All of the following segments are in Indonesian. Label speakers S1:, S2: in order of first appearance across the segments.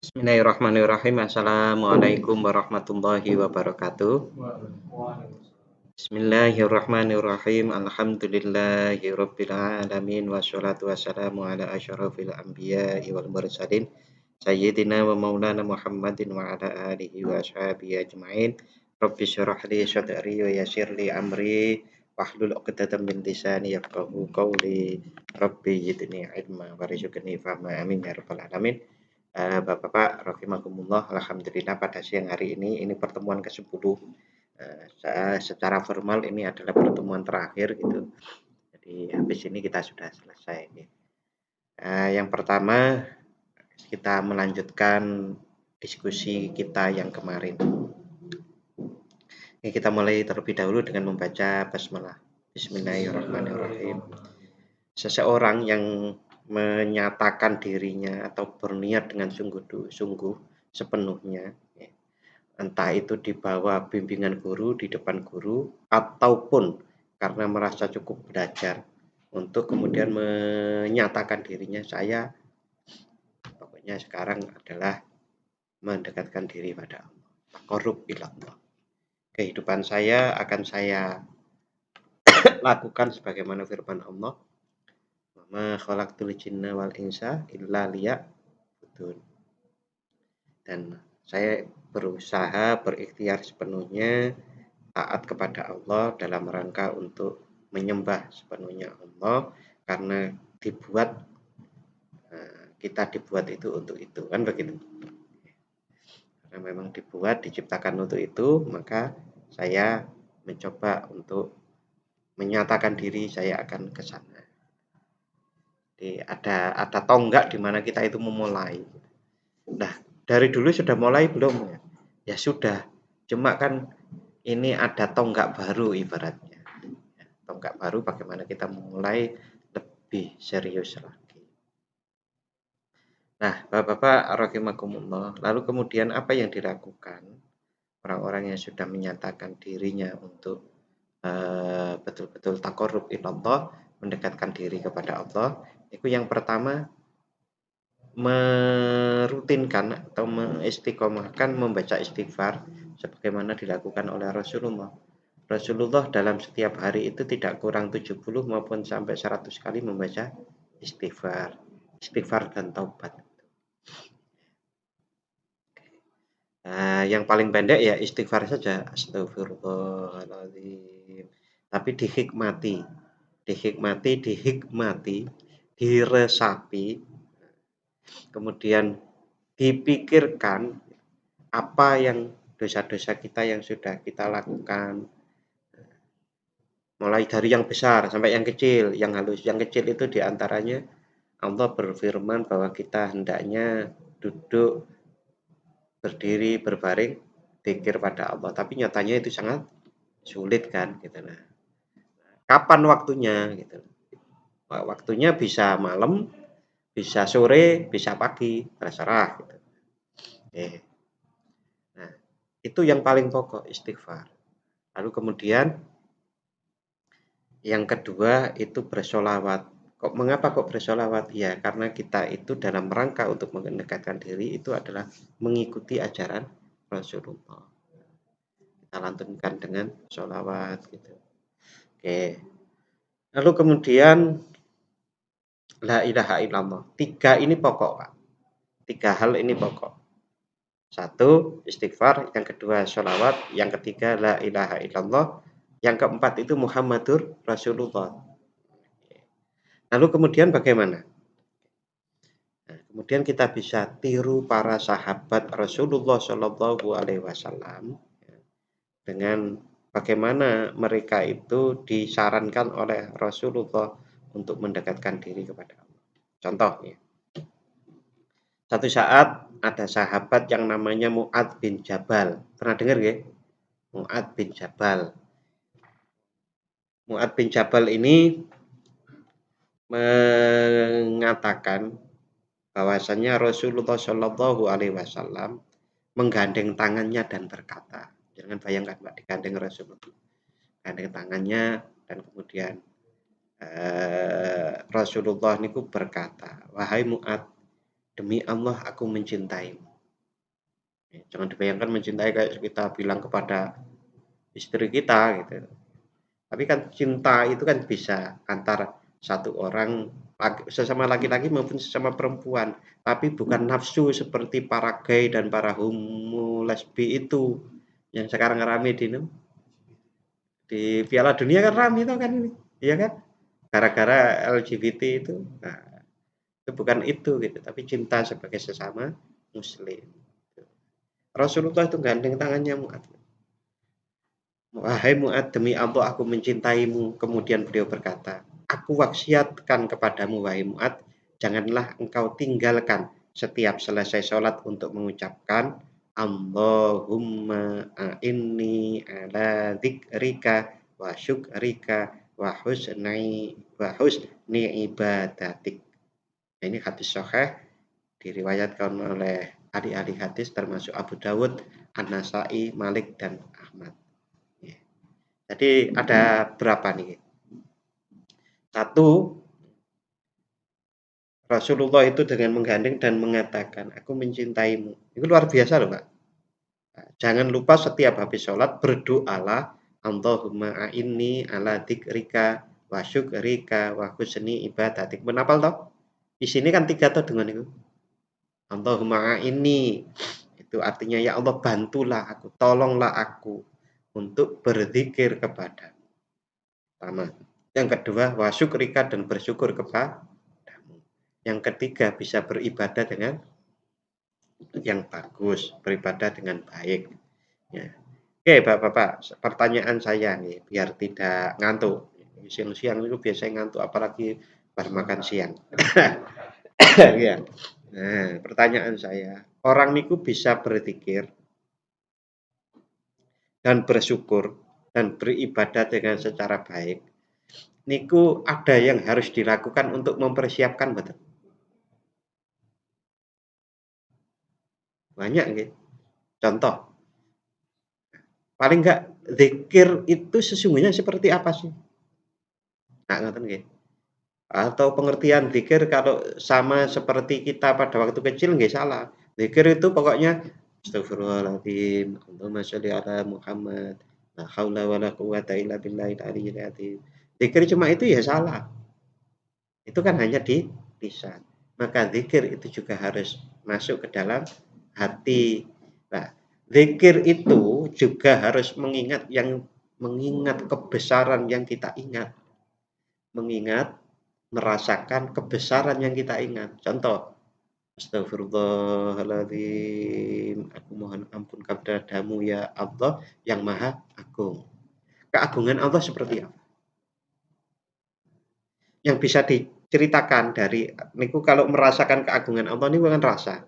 S1: Bismillahirrahmanirrahim. Assalamualaikum warahmatullahi wabarakatuh. Bismillahirrahmanirrahim. Alhamdulillahirabbil alamin wassalatu wassalamu ala asyrafil anbiya'i wal mursalin sayyidina wa maulana Muhammadin wa ala alihi wa ashabihi ajmain. Rabbi shrah li sadri wa yassir li amri wahlul 'uqdatam min lisani yafqahu qawli. Rabbi zidni ilma warzuqni fahma. Amin ya rabbal alamin. Bapak-bapak rahimakumullah, alhamdulillah pada siang hari ini pertemuan ke-10. Secara formal ini adalah pertemuan terakhir gitu. Jadi habis ini kita sudah selesai. Yang pertama kita melanjutkan diskusi kita yang kemarin. Kita mulai terlebih dahulu dengan membaca basmalah. Bismillahirrahmanirrahim. Seseorang yang menyatakan dirinya atau berniat dengan sungguh-sungguh sepenuhnya, entah itu di bawah bimbingan guru, di depan guru, ataupun karena merasa cukup belajar untuk kemudian menyatakan dirinya, saya pokoknya sekarang adalah mendekatkan diri pada Allah. Taqarrub ilallah. Kehidupan saya akan saya lakukan sebagaimana firman Allah, ma khalaqtul jinna wal insa illa liya'budun. Dan saya berusaha berikhtiar sepenuhnya taat kepada Allah dalam rangka untuk menyembah sepenuhnya Allah, karena kita dibuat itu untuk itu, kan begitu. Karena memang diciptakan untuk itu, maka saya mencoba untuk menyatakan diri saya akan ke sana. Jadi ada tonggak di mana kita itu memulai. Nah, dari dulu sudah mulai belum ya? Ya sudah, cuma kan ini ada tonggak baru ibaratnya. Tonggak baru bagaimana kita memulai lebih serius lagi. Nah, Bapak-bapak rahimakumullah, lalu kemudian apa yang dilakukan orang-orang yang sudah menyatakan dirinya untuk betul-betul taqarrub ilallah, mendekatkan diri kepada Allah? Itu yang pertama, merutinkan atau mengistiqomahkan membaca istighfar sebagaimana dilakukan oleh Rasulullah. Rasulullah dalam setiap hari itu tidak kurang 70 maupun sampai 100 kali membaca istighfar dan taubat. Yang paling pendek ya istighfar saja, astagfirullahaladzim. Tapi dihikmati, diresapi, kemudian dipikirkan apa yang dosa-dosa kita yang sudah kita lakukan, mulai dari yang besar sampai yang kecil, yang halus. Yang kecil itu diantaranya Allah berfirman bahwa kita hendaknya duduk, berdiri, berbaring, dzikir pada Allah. Tapi nyatanya itu sangat sulit kan, gitu. Nah, kapan waktunya? Gitu. Waktunya bisa malam, bisa sore, bisa pagi, terserah. Gitu. Nah, itu yang paling pokok, istighfar. Lalu kemudian yang kedua itu bersolawat. Mengapa kok bersolawat? Ya, karena kita itu dalam rangka untuk mendekatkan diri itu adalah mengikuti ajaran Rasulullah. Kita lantunkan dengan solawat gitu. Oke. Lalu kemudian la ilaha illallah. 3 ini pokok, Pak. 3 hal ini pokok. 1 istighfar, yang kedua solawat, yang ketiga la ilaha illallah, yang keempat itu Muhammadur Rasulullah. Lalu kemudian bagaimana? Nah, kemudian kita bisa tiru para sahabat Rasulullah Shallallahu Alaihi Wasallam dengan bagaimana mereka itu disarankan oleh Rasulullah untuk mendekatkan diri kepada Allah. Contohnya, satu saat ada sahabat yang namanya Mu'adz bin Jabal. Pernah dengar ya? Mu'adz bin Jabal. Mu'adz bin Jabal ini mengatakan bahwasanya Rasulullah Shallallahu Alaihi Wasallam menggandeng tangannya dan berkata, jangan bayangkan Pak, digandeng Rasulullah, gandeng tangannya dan kemudian Rasulullah niku berkata, wahai Mu'adz, demi Allah aku mencintaimu. Jangan dibayangkan mencintai kayak kita bilang kepada istri kita gitu. Tapi kan cinta itu kan bisa antara satu orang sesama laki-laki maupun sesama perempuan, tapi bukan nafsu seperti para gay dan para homo lesbi itu yang sekarang rame di Piala Dunia kan rame itu kan ini, iya kan? Gara-gara LGBT itu. Nah, itu bukan itu gitu, tapi cinta sebagai sesama muslim. Rasulullah itu gandeng tangannya Mu'ad. Wahai Mu'ad, demi Allah aku mencintaimu. Kemudian beliau berkata, aku wasiatkan kepadamu, wahai Mu'ad, janganlah engkau tinggalkan setiap selesai sholat untuk mengucapkan Allahumma a'inni ala dzikrika wa syukrika wa husni ibadatik. Ini hadis sahih diriwayatkan oleh ahli-ahli hadis termasuk Abu Dawud, An-Nasai, Malik dan Ahmad. Jadi ada berapa nih? Satu, Rasulullah itu dengan menggandeng dan mengatakan, aku mencintaimu. Itu luar biasa loh Pak. Jangan lupa setiap habis sholat berdoalah, Allahumma a'inni ala dzikrika wa syukrika wa husni ibadatik. Menapal toh? Di sini kan 3 toh dengan itu. Allahumma a'inni. Itu artinya ya Allah bantulah aku, tolonglah aku untuk berzikir kepadamu. Pertama. Yang kedua, wa syukrika dan bersyukur kepadamu. Yang ketiga, bisa beribadah dengan yang bagus, beribadah dengan baik. Ya. Oke, Bapak-bapak, pertanyaan saya nih, biar tidak ngantuk. Siang-siang itu biasanya ngantuk, apalagi pas makan siang. Ya. Nah, pertanyaan saya, orang niku bisa berzikir dan bersyukur dan beribadah dengan secara baik. Niku ada yang harus dilakukan untuk mempersiapkan betul. Banyak gitu. Contoh, paling enggak zikir itu sesungguhnya seperti apa sih? Nah, ngoten nggih. Atau pengertian zikir kalau sama seperti kita pada waktu kecil nggih salah. Zikir itu pokoknya astagfirullahaladzim, Allahumma sholli ala Muhammad, la haula wala quwata illa billahil aliyyil azim. Zikir cuma itu ya salah. Itu kan hanya di lisan. Maka zikir itu juga harus masuk ke dalam hati. Nah, zikir itu juga harus mengingat kebesaran yang kita ingat. Mengingat, merasakan kebesaran yang kita ingat. Contoh, astagfirullahaladzim, aku mohon ampun kepadamu ya Allah yang maha agung. Keagungan Allah seperti apa? Yang bisa diceritakan dari niku kalau merasakan keagungan Allah ini bukan rasa.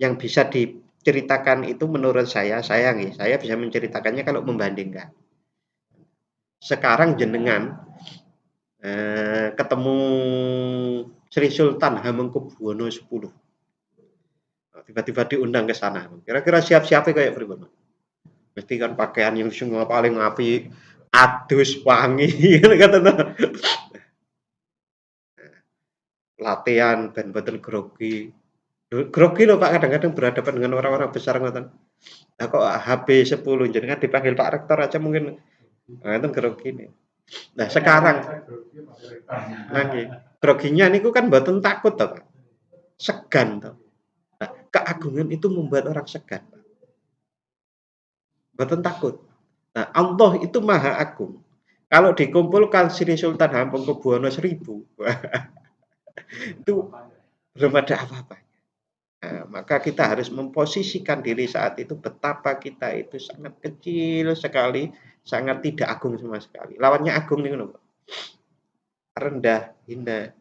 S1: Yang bisa diceritakan itu menurut saya nih, saya bisa menceritakannya kalau membandingkan. Sekarang jenengan ketemu Sri Sultan Hamengkubuwono X. Tiba-tiba diundang ke sana. Kira-kira siap-siapnya kayak pripun? Mesti kan pakaian yang semua paling api, adus, wangi, kata latihan dan betul grogi. Grogi loh Pak, kadang-kadang berhadapan dengan orang-orang besar ngoten. Nah kok HB10 jenengan dipanggil Pak Rektor aja mungkin itu grogi nih. Nah sekarang lagi groginya niku kan mboten takut toh Pak. Segan toh. Nah, keagungan itu membuat orang segan. Mboten takut. Nah, Allah itu Maha Agung. Kalau dikumpulkan Sri Sultan Hamengkubuwono 1000, itu belum ada apa-apa. Nah, maka kita harus memposisikan diri saat itu betapa kita itu sangat kecil sekali, sangat tidak agung sama sekali. Lawannya agung nih loh. Rendah, hina.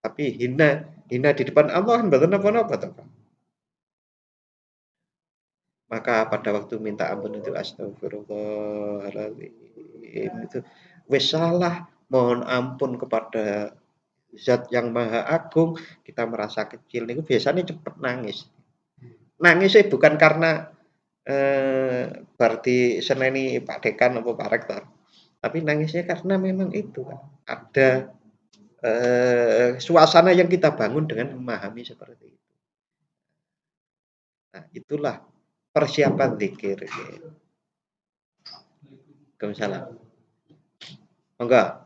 S1: Tapi hina di depan Allah kan mboten napa-napa to, Pak. Maka pada waktu minta ampun itu astagfirullahaladzim itu wis salah, mohon ampun kepada Zat yang Maha Agung, kita merasa kecil niku biasanya cepet nangis. Nangisnya bukan karena berarti seneni Pak Dekan atau Pak Rektor, tapi nangisnya karena memang itu kan ada suasana yang kita bangun dengan memahami seperti itu. Nah, itulah persiapan zikir. Waalaikumsalam. Enggak.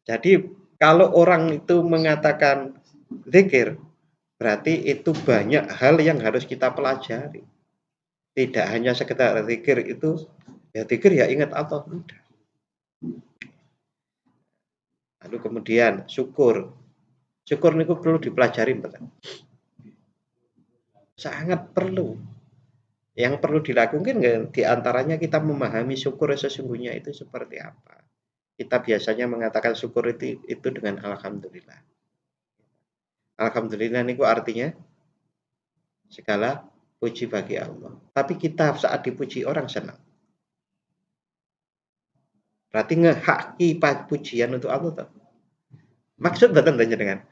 S1: Jadi kalau orang itu mengatakan zikir, berarti itu banyak hal yang harus kita pelajari. Tidak hanya sekedar zikir itu, ya zikir ya ingat Allah. Udah. Lalu kemudian syukur. Syukur niku perlu dipelajari, betul. Sangat perlu. Yang perlu dilakukan diantaranya kita memahami syukur sesungguhnya itu seperti apa. Kita biasanya mengatakan syukur itu dengan alhamdulillah. Alhamdulillah niku artinya segala puji bagi Allah. Tapi kita saat dipuji orang senang. Berarti ngehaki pujian untuk Allah toh. Maksud betul dengan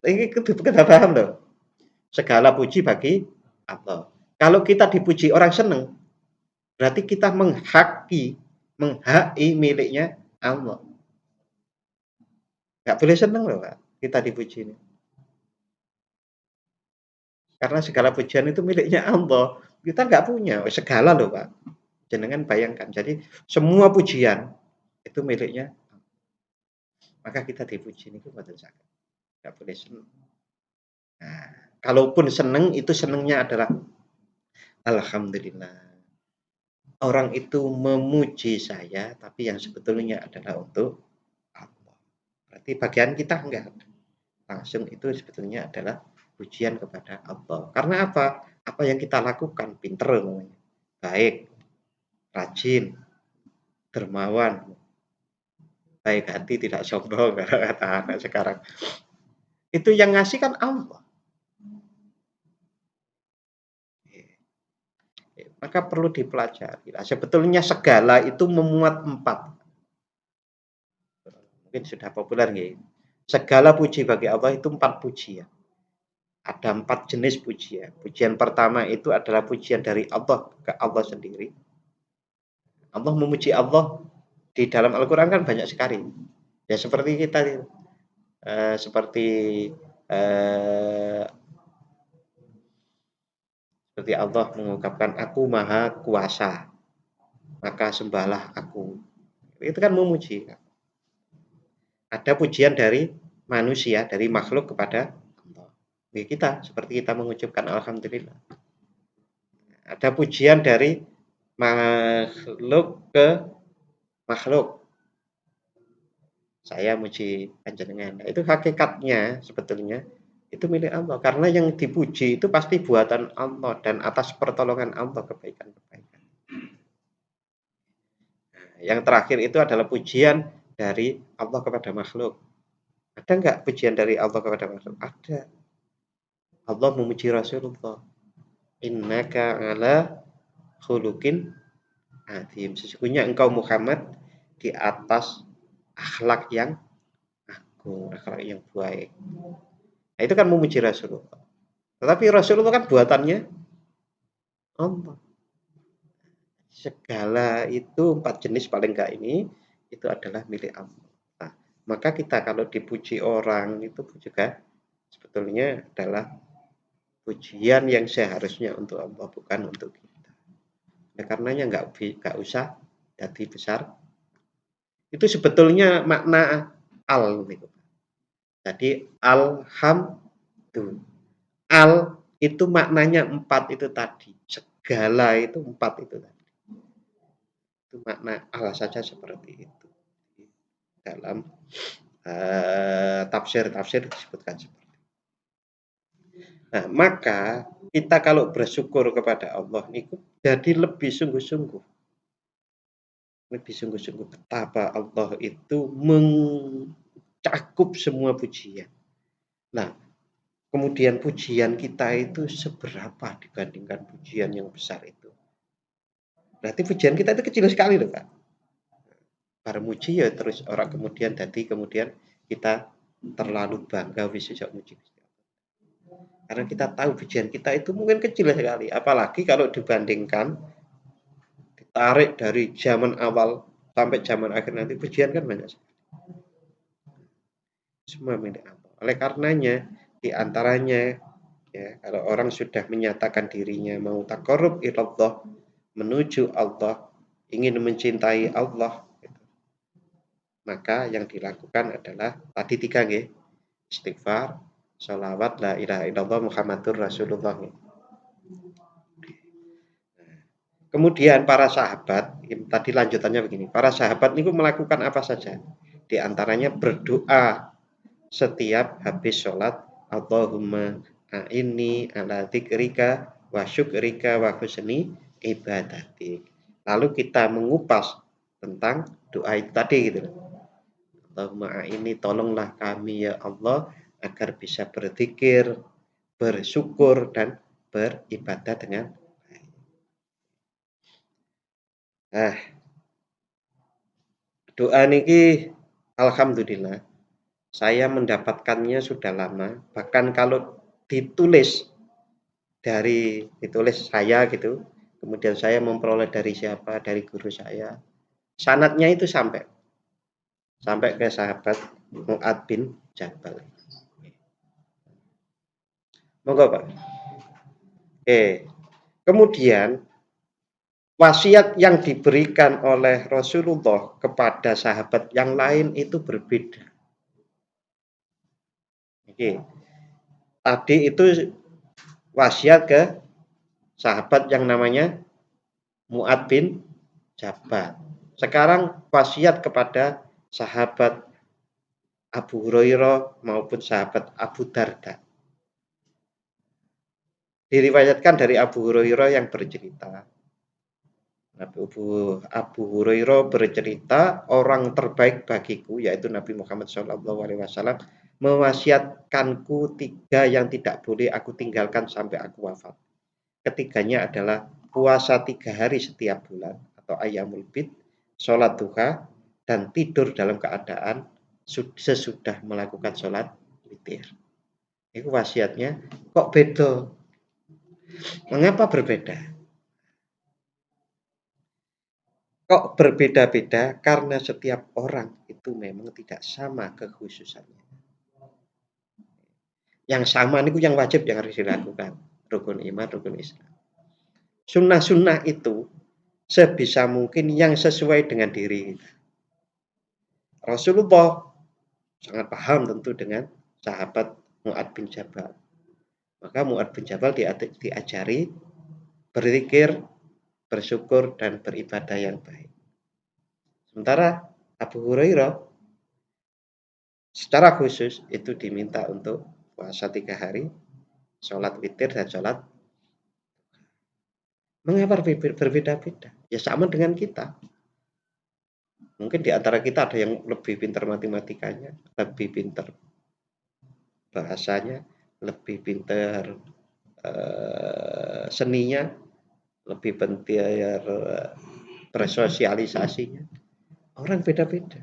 S1: ini kita paham loh. Segala puji bagi Allah. Kalau kita dipuji orang senang, berarti kita menghaki miliknya Allah. Gak boleh senang loh Pak, kita dipuji ini. Karena segala pujian itu miliknya Allah. Kita nggak punya segala loh Pak. Jenengan bayangkan. Jadi semua pujian itu miliknya. Maka kita dipuji ini buatan sakit. Nggak boleh senang. Nah, kalaupun senang itu senangnya adalah alhamdulillah. Orang itu memuji saya, tapi yang sebetulnya adalah untuk Allah. Berarti bagian kita enggak. Langsung itu sebetulnya adalah pujian kepada Allah. Karena apa? Apa yang kita lakukan pinter namanya. Baik, rajin, dermawan, baik hati, tidak sombong kata anak sekarang. Itu yang ngasih kan Allah. Maka perlu dipelajari. Nah, sebetulnya segala itu memuat 4. Mungkin sudah populer ya. Segala puji bagi Allah itu 4 pujian. Ada 4 jenis pujian. Pujian pertama itu adalah pujian dari Allah ke Allah sendiri. Allah memuji Allah di dalam Al-Quran kan banyak sekali. Ya seperti kita, seperti Allah mengungkapkan aku maha kuasa, maka sembahlah aku. Itu kan memuji. Ada pujian dari manusia, dari makhluk kepada Allah. Kita seperti kita mengucapkan alhamdulillah. Ada pujian dari makhluk ke makhluk. Saya muji panjenengan. Nah, itu hakikatnya sebetulnya itu milik Allah. Karena yang dipuji itu pasti buatan Allah dan atas pertolongan Allah kebaikan-kebaikan. Nah, yang terakhir itu adalah pujian dari Allah kepada makhluk. Ada enggak pujian dari Allah kepada makhluk? Ada. Allah memuji Rasulullah. Innaka ala khuluqin azim. Sesungguhnya engkau Muhammad di atas akhlak yang agung, akhlak yang baik. Nah, itu kan memuji Rasulullah. Tetapi Rasulullah kan buatannya Allah. Segala itu 4 jenis paling enggak ini itu adalah milik Allah. Nah, maka kita kalau dipuji orang itu juga sebetulnya adalah pujian yang seharusnya untuk Allah, bukan untuk kita. Nah, karenanya enggak usah jadi besar. Itu sebetulnya makna al gitu. Jadi alhamdulillah. Al itu maknanya 4 itu tadi. Segala itu 4 itu tadi. Itu makna al saja seperti itu. Dalam tafsir disebutkan seperti itu. Nah, maka kita kalau bersyukur kepada Allah itu jadi lebih sungguh-sungguh. Lebih sungguh-sungguh betapa Allah itu mencakup semua pujian. Nah, kemudian pujian kita itu seberapa dibandingkan pujian yang besar itu. Berarti pujian kita itu kecil sekali loh Pak. Para muji ya terus orang kemudian kita terlalu bangga sejak muji. Karena kita tahu pujian kita itu mungkin kecil sekali. Apalagi kalau dibandingkan ditarik dari zaman awal sampai zaman akhir nanti pujian kan banyak sekali. Semua milik Allah. Oleh karenanya di antaranya Ya, kalau orang sudah menyatakan dirinya mau taqarrub ilallah, menuju Allah, ingin mencintai Allah, gitu, maka yang dilakukan adalah tadi tiga nggih, istighfar, sholawat, la ilaha illallah Muhammadur Rasulullah. Kemudian para sahabat, tadi lanjutannya begini, para sahabat itu melakukan apa saja? Di antaranya berdoa setiap habis sholat, Allahumma a'inni ala dzikrika wa syukrika wa husni ibadatik. Lalu kita mengupas tentang doa itu tadi gitu. Allahumma a'inni, tolonglah kami ya Allah agar bisa berzikir, bersyukur dan beribadah dengan baik. Nah, doa niki alhamdulillah saya mendapatkannya sudah lama, bahkan kalau ditulis saya gitu, kemudian saya memperoleh dari siapa, dari guru saya, sanadnya itu sampai ke sahabat Mu'ad bin Jabal. Monggo Pak. Oke. Kemudian wasiat yang diberikan oleh Rasulullah kepada sahabat yang lain itu berbeda. Oke. Tadi itu wasiat ke sahabat yang namanya Mu'ad bin Jabal. Sekarang wasiat kepada sahabat Abu Hurairah maupun sahabat Abu Darda. Diriwayatkan dari Abu Hurairah yang bercerita. Abu Hurairah bercerita, orang terbaik bagiku yaitu Nabi Muhammad SAW mewasiatkanku 3 yang tidak boleh aku tinggalkan sampai aku wafat. Ketiganya adalah puasa 3 hari setiap bulan atau ayyamul bid, sholat duha, dan tidur dalam keadaan sesudah melakukan sholat witir. Itu wasiatnya. Kok beda? Mengapa berbeda? Kok berbeda-beda? Karena setiap orang itu memang tidak sama kekhususannya. Yang sama itu yang wajib yang harus dilakukan. Rukun iman, rukun Islam. Sunnah-sunnah itu sebisa mungkin yang sesuai dengan diri kita. Rasulullah sangat paham tentu dengan sahabat Mu'ad bin Jabal. Maka Mu'ad bin Jabal diajari berzikir, bersyukur, dan beribadah yang baik. Sementara Abu Hurairah secara khusus itu diminta untuk puasa 3 hari, sholat witir dan sholat. Mengapa berbeda-beda? Ya sama dengan kita. Mungkin di antara kita ada yang lebih pintar matematikanya, lebih pintar bahasanya, lebih pintar seninya, lebih pintar bersosialisasinya. Orang beda-beda.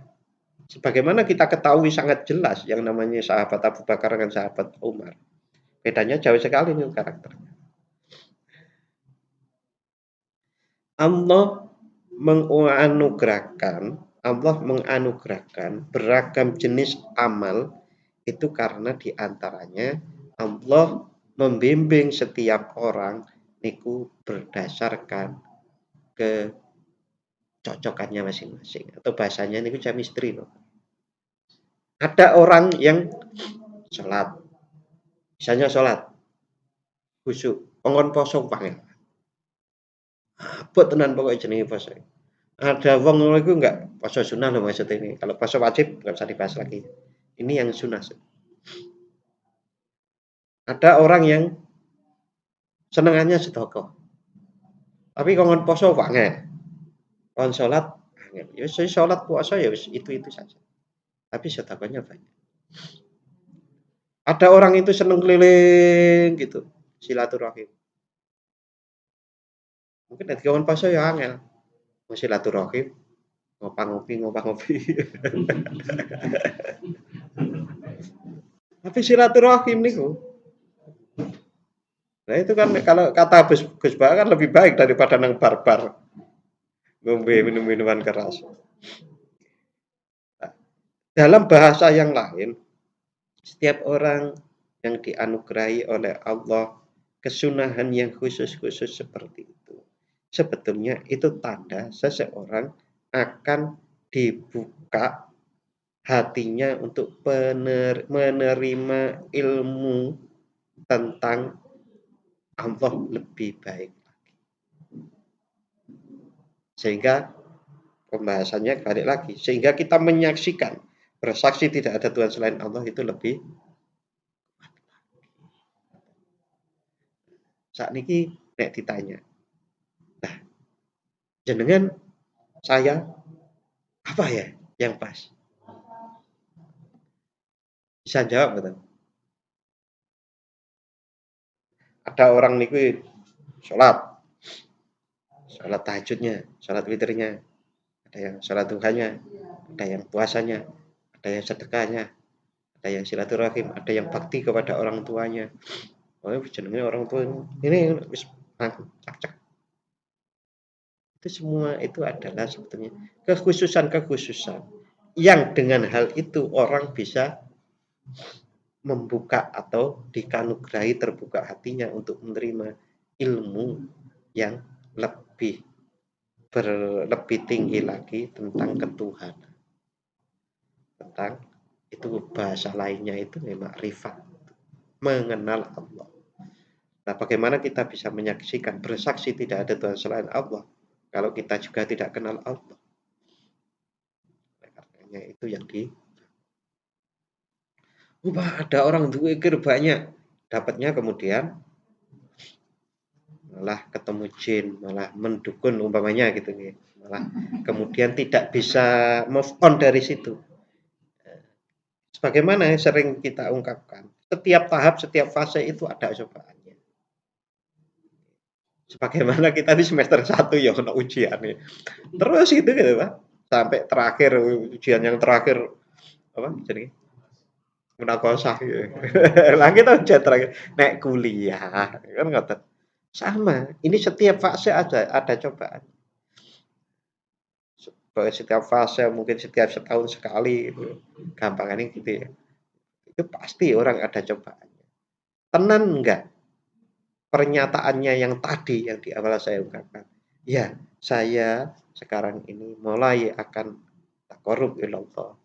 S1: Sebagaimana kita ketahui sangat jelas yang namanya sahabat Abu Bakar dengan sahabat Umar. Bedanya jauh sekali nih karakternya. Allah menganugerahkan beragam jenis amal itu karena diantaranya Allah membimbing setiap orang niku berdasarkan kecocokannya masing-masing atau bahasanya niku chemistry loh. Ada orang yang sholat, misalnya sholat khusyuk, pengon poso banget. Abot tenan pokoknya jenenge poso. Ada wong itu enggak poso sunnah loh maksud ini. Kalau poso wajib enggak usah dibahas lagi. Ini yang sunnah. Ada orang yang senengannya sedekah. Tapi kongon poso banget. Kon salat angel. Ya salat puasa ya itu saja. Tapi sedekahnya banyak. Ada orang itu seneng keliling gitu, silaturahim. Mungkin nek kongon poso ya angel. Mau silaturahim, ngopang-ngopi. Tapi silaturahim niku. Nah itu kan kalau kata Gus Ba kan lebih baik daripada nang barbar. Ngombe minum-minuman keras. Nah, dalam bahasa yang lain, setiap orang yang dianugerahi oleh Allah, kesunahan yang khusus-khusus seperti itu. Sebetulnya itu tanda seseorang akan dibuka hatinya untuk menerima ilmu tentang Allah lebih baik. Sehingga pembahasannya balik lagi. Sehingga kita menyaksikan bersaksi tidak ada Tuhan selain Allah itu lebih. Saat ini nek ditanya, nah jenengan saya apa ya yang pas? Bisa jawab betul? Ada orang niku sholat, sholat tahajudnya, sholat witirnya, ada yang sholat duhanya, ada yang puasanya, ada yang sedekahnya, ada yang silaturahim, ada yang bakti kepada orang tuanya. Oh, jenenge orang tua ini wis cak. Itu semua itu adalah sebetulnya kekhususan-kekhususan yang dengan hal itu orang bisa membuka atau dikanugerahi terbuka hatinya untuk menerima ilmu yang lebih lebih tinggi lagi tentang ketuhanan. Tentang itu bahasa lainnya itu memang rifat, mengenal Allah. Nah, bagaimana kita bisa menyaksikan bersaksi tidak ada Tuhan selain Allah kalau kita juga tidak kenal Allah? Karenanya itu yang ada orang zikir banyak, dapatnya kemudian malah ketemu jin, malah mendukun umpamanya gitu ya. Malah kemudian tidak bisa move on dari situ. Sebagaimana sering kita ungkapkan, setiap tahap, setiap fase itu ada cobaannya. Sebagaimana kita di semester 1 ya kena ujian nih. Terus gitu Pak. Sampai terakhir ujian yang terakhir apa jadi munakosah gitu. Lah kita ujian terakhir naik kuliah kan ngoten. Sama, ini setiap fase ada cobaan. Setiap fase mungkin setiap setahun sekali gitu. Gampangannya gitu ya. Itu pasti orang ada cobaannya. Tenan enggak pernyataannya yang tadi yang di awal saya ungkapkan? Ya, saya sekarang ini mulai akan taqarrub ilallah,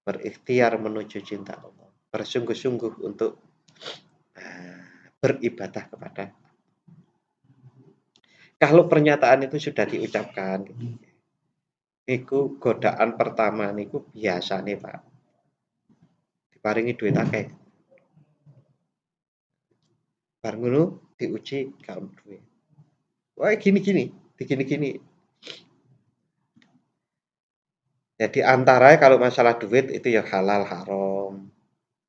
S1: berikhtiar menuju cinta Allah, bersungguh-sungguh untuk beribadah kepada. Kalau pernyataan itu sudah diucapkan, niku godaan pertama niku biasa nih Pak, diparingi duit akeh. Bar ngono diuji gak ono duit. Wah gini-gini, digini-gini. Jadi antara kalau masalah duit itu ya halal haram.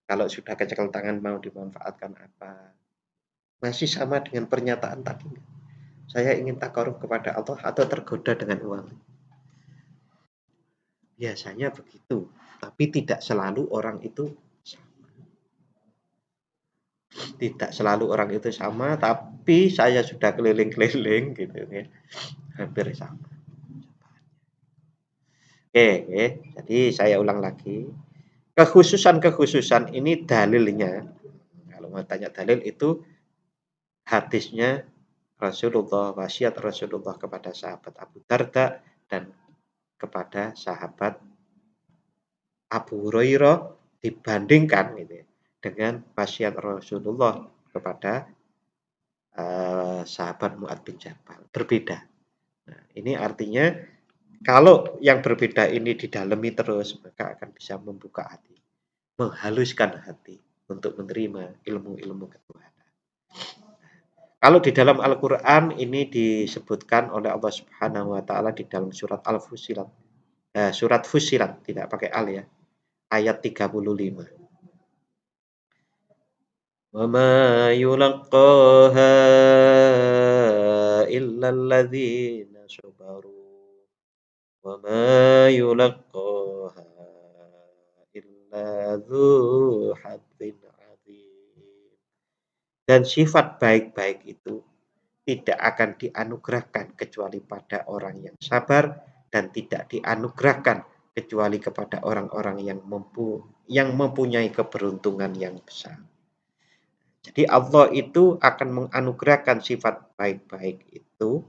S1: Kalau sudah kecekel tangan mau dimanfaatkan apa. Masih sama dengan pernyataan tadi. Saya ingin takarub kepada Allah atau tergoda dengan uang. Biasanya begitu, tapi tidak selalu orang itu sama. Tidak selalu orang itu sama, tapi saya sudah keliling-keliling gitu ya. Hampir sama. Oke, jadi saya ulang lagi. Kekhususan-kekhususan ini dalilnya, kalau mau tanya dalil itu hadisnya Rasulullah, wasiat Rasulullah kepada sahabat Abu Darda dan kepada sahabat Abu Hurairah dibandingkan gitu ya, dengan wasiat Rasulullah kepada sahabat Mu'ad bin Jabal. Berbeda. Nah, ini artinya kalau yang berbeda ini didalami terus, maka akan bisa membuka hati, menghaluskan hati untuk menerima ilmu-ilmu ketuhanan. Kalau di dalam Al-Quran ini disebutkan oleh Allah Subhanahu wa Ta'ala di dalam surat Al-Fusilat, surat Fusilat, tidak pakai al ya, ayat 35. Wa ma yulaqaha illa alladzina sabaru wa ma yulaqaha illa dzu hadzin adzim. Dan sifat baik-baik itu tidak akan dianugerahkan kecuali pada orang yang sabar dan tidak dianugerahkan kecuali kepada orang-orang yang mempunyai keberuntungan yang besar. Jadi Allah itu akan menganugerahkan sifat baik-baik itu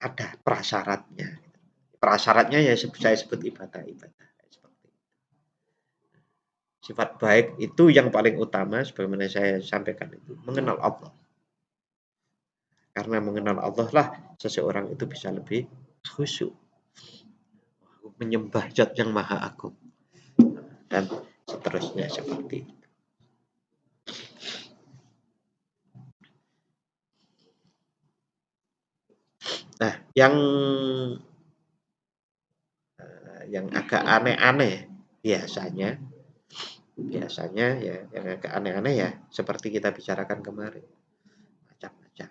S1: ada prasyaratnya. Prasyaratnya ya saya sebut ibadah-ibadah. Sifat baik itu yang paling utama sebagaimana saya sampaikan itu mengenal Allah. Karena mengenal Allah lah seseorang itu bisa lebih khusyuk, menyembah Zat yang Maha Agung dan seterusnya seperti itu. Nah, yang agak aneh-aneh biasanya ya yang agak aneh-aneh ya seperti kita bicarakan kemarin, macam-macam.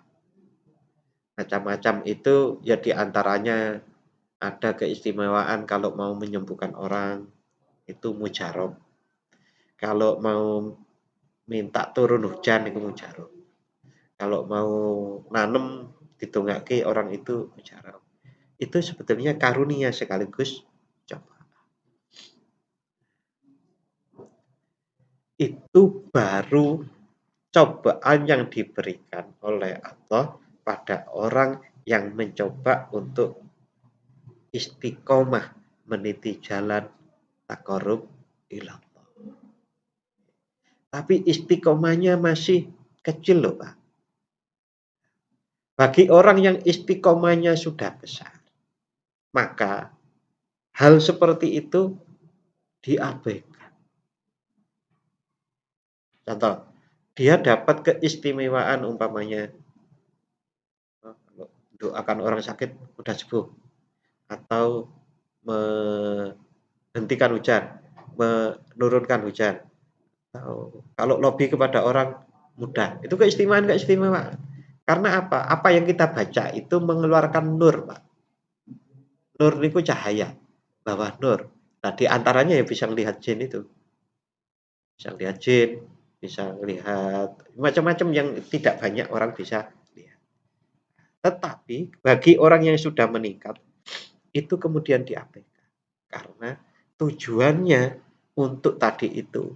S1: Macam-macam itu ya diantaranya ada keistimewaan kalau mau menyembuhkan orang itu mujarab. Kalau mau minta turun hujan itu mujarab. Kalau mau nanem ditungake orang itu mujarab. Itu sebetulnya karunia sekaligus coba. Itu baru cobaan yang diberikan oleh Allah pada orang yang mencoba untuk istiqomah meniti jalan taqarrub ilallah. Tapi istiqomahnya masih kecil loh Pak. Bagi orang yang istiqomahnya sudah besar, maka hal seperti itu diabaikan. Contoh, dia dapat keistimewaan umpamanya doakan orang sakit mudah sembuh atau menghentikan hujan, menurunkan hujan. Kalau lobby kepada orang mudah, itu keistimewaan. Karena apa? Apa yang kita baca itu mengeluarkan nur, Pak. Nur itu cahaya, bawah nur. Nah, di antaranya ya bisa melihat jin itu. Bisa lihat jin, bisa lihat macam-macam yang tidak banyak orang bisa lihat. Tetapi bagi orang yang sudah meningkat, itu kemudian diabaikan. Karena tujuannya untuk tadi itu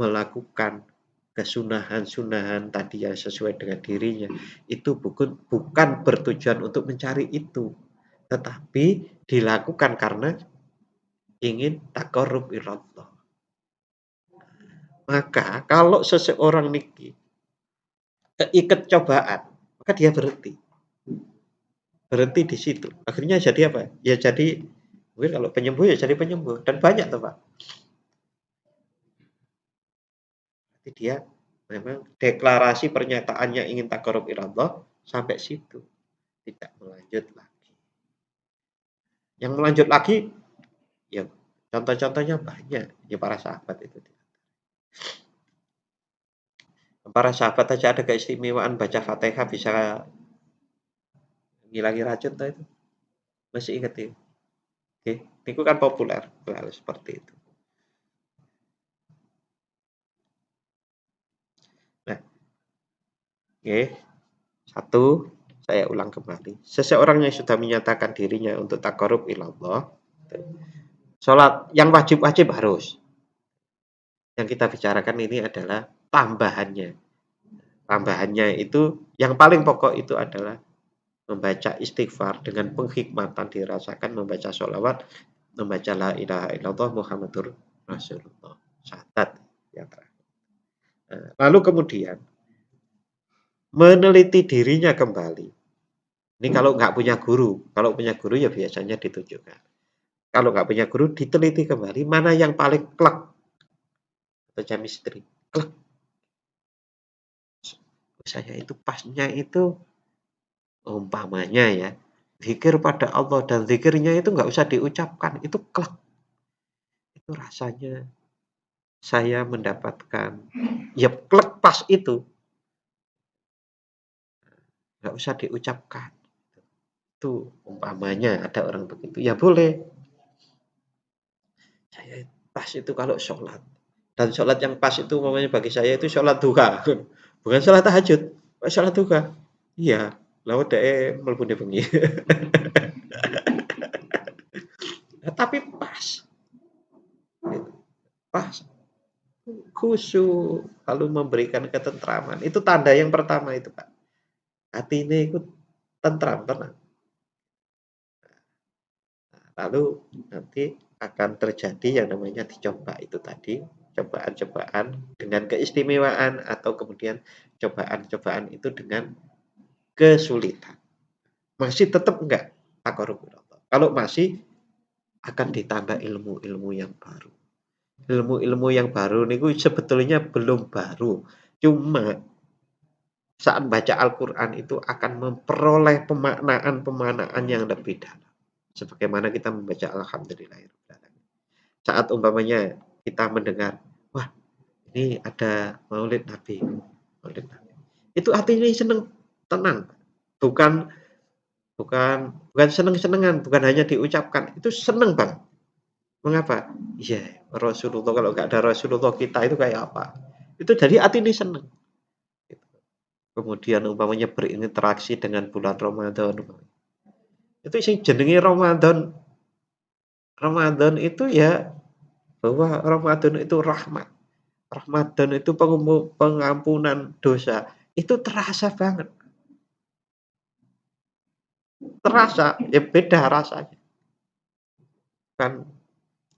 S1: melakukan kesunahan-sunahan tadi yang sesuai dengan dirinya itu bukan bertujuan untuk mencari itu, tetapi dilakukan karena ingin taqarrub ilallah. Maka kalau seseorang niki keiket cobaan, maka dia berhenti. Berhenti di situ. Akhirnya jadi apa? Ya jadi mungkin kalau penyembuh ya jadi penyembuh dan banyak tuh Pak. Jadi dia memang deklarasi pernyataannya ingin taqarrub ilallah sampai situ, tidak melanjut lagi. Yang melanjut lagi ya contoh-contohnya banyak ya para sahabat itu. Para sahabat aja ada keistimewaan baca Fatihah bisa ngilangi racun tuh itu. Masih ingat ya? Oke, itu kan populer hal seperti itu. Nah, oke, satu saya ulang kembali. Seseorang yang sudah menyatakan dirinya untuk taqarrub ilallah, sholat yang wajib-wajib harus. Yang kita bicarakan ini adalah tambahannya. Tambahannya itu yang paling pokok itu adalah membaca istighfar dengan penghikmatan dirasakan, membaca sholawat, membaca la ilaha illallah Muhammadur Rasulullah. Syahadat yang terakhir. Lalu kemudian meneliti dirinya kembali. Ini kalau nggak punya guru. Kalau punya guru ya biasanya ditunjukkan. Kalau nggak punya guru, diteliti kembali mana yang paling klek atau chemistry. Klek. Saya itu pasnya itu umpamanya ya, zikir pada Allah dan zikirnya itu nggak usah diucapkan, itu klek. Itu rasanya saya mendapatkan ya klek pas itu. Nggak usah diucapkan. Itu umpamanya ada orang begitu, ya boleh. Saya pas itu kalau sholat. Dan sholat yang pas itu umpamanya bagi saya itu sholat duha. Bukan sholat tahajud, sholat duha. Iya, lalu deh mlebu bengi. Tapi pas. Pas. khusyuk, lalu memberikan ketentraman. Itu tanda yang pertama itu, Pak. Hati ini ikut tentram, tenang. Lalu nanti akan terjadi yang namanya dicoba itu tadi, cobaan-cobaan dengan keistimewaan atau kemudian cobaan-cobaan itu dengan kesulitan. Masih tetap enggak taqarrub ilallah. Kalau masih akan ditambah ilmu-ilmu yang baru. Ilmu-ilmu yang baru niku sebetulnya belum baru. Cuma saat baca Al-Qur'an itu akan memperoleh pemaknaan-pemaknaan yang lebih dalam. Sebagaimana kita membaca Alhamdulillahirabbil alamin. Saat umpamanya kita mendengar, wah ini ada Maulid Nabi, Maulid Nabi. Itu hati ini senang, tenang. Bukan bukan bukan seneng-senengan, bukan hanya diucapkan, itu seneng Bang. Mengapa? Iya, Rasulullah kalau nggak ada Rasulullah kita itu kayak apa? Itu jadi hati ini seneng. Kemudian umpamanya berinteraksi dengan bulan Ramadan. Itu sing jenenge Ramadan. Ramadan itu ya bahwa Ramadan itu rahmat. Ramadan itu pengampunan dosa. Itu terasa banget. Terasa, ya beda rasanya. Kan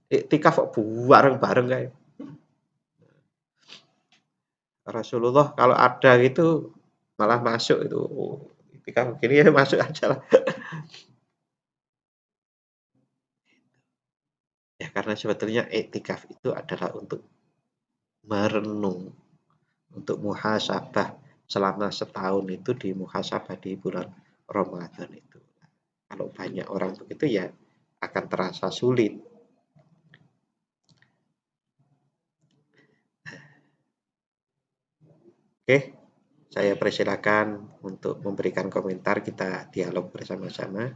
S1: iktikaf kok bareng-bareng kayak. Rasulullah kalau ada gitu malah masuk itu. Iktikaf gini ya masuk aja lah. Ya karena sebetulnya iktikaf itu adalah untuk merenung, untuk muhasabah selama setahun itu di muhasabah di bulan Ramadan itu. Kalau banyak orang begitu ya akan terasa sulit. Oke, saya persilakan untuk memberikan komentar, kita dialog bersama-sama.